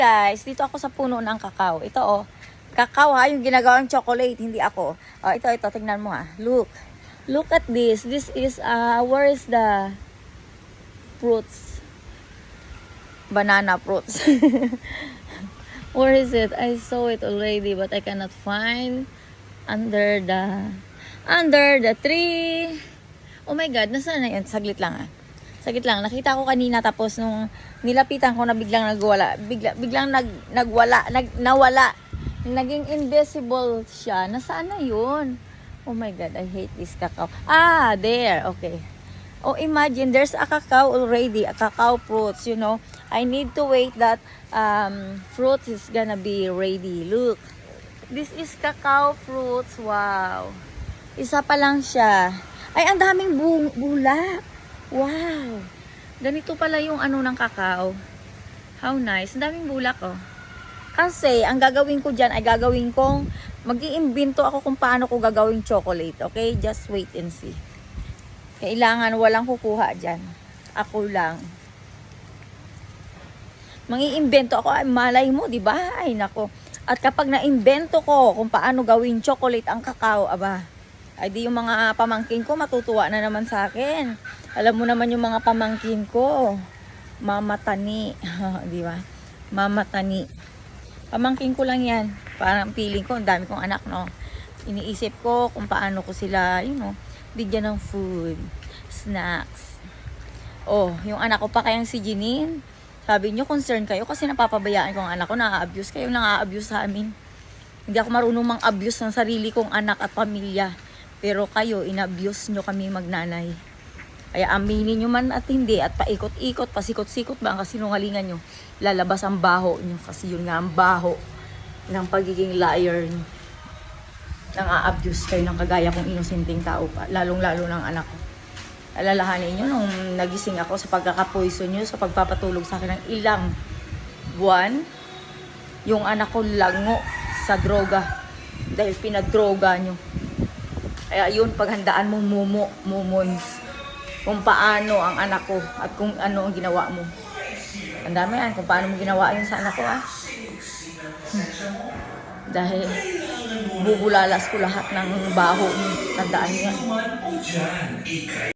Guys, dito ako sa puno ng kakao. Ito oh, kakao ha, yung ginagawang chocolate, hindi ako. Oh, ito, tingnan mo ha. Look at this. This is, where is the fruits? Banana fruits. Where is it? I saw it already, but I cannot find under the tree. Oh my God, nasaan na yun? Saglit lang. Nakita ko kanina tapos nung nilapitan ko na biglang nagwala. Biglang nawala. Naging invisible siya. Nasaan na yun? Oh my God, I hate this cacao. Ah, there. Okay. Oh, imagine, there's a cacao already. A cacao fruits, you know. I need to wait that fruit is gonna be ready. Look. This is cacao fruits. Wow. Isa pa lang siya. Ay, ang daming bulak. Wow. Ganito pala yung ano ng kakao. How nice. Ang daming bulak, oh. Kasi, ang gagawin ko dyan ay gagawin kong, mag-iimbento ako kung paano ko gagawin chocolate. Okay? Just wait and see. Kailangan walang kukuha dyan. Ako lang. Mangiimbento ako. Ay, malay mo, di ba? Ay, nako. At kapag naimbento ko kung paano gawin chocolate ang kakao, aba, ay di yung mga pamangkin ko matutuwa na naman sa akin. Alam mo naman yung mga pamangkin ko, mamatani, di ba? Mamatani. Pamangkin ko lang yan. Parang feeling ko, ang dami kong anak, no? Iniisip ko kung paano ko sila, you know, bigyan ng food, snacks. Oh, yung anak ko pa kayang si Janine, sabi nyo, concern kayo kasi napapabayaan ko ang anak ko, na-abuse kayo, na-abuse sa amin. Hindi ako marunong mang-abuse ng sarili kong anak at pamilya. Pero kayo, in-abuse nyo kami magnanay. Kaya aminin nyo man at hindi, at paikot-ikot, pasikot-sikot ba ang kasinungalingan nyo, lalabas ang baho nyo. Kasi yun nga ang baho ng pagiging liar nyo. Nang-a-abuse kayo ng kagaya kong inosenteng tao pa, lalong-lalo ng anak ko. Alalahanin nyo nung nagising ako sa pagkakapoison nyo, sa pagpapatulog sa akin ng ilang buwan, yung anak ko lango sa droga dahil pinadroga nyo. Kaya yun, paghandaan mo mumons kung paano ang anak ko at kung ano ang ginawa mo. Ang dami yan, kung paano mo ginawa yun sa anak ko, Dahil bubulalas ko lahat ng baho. Tandaan niya.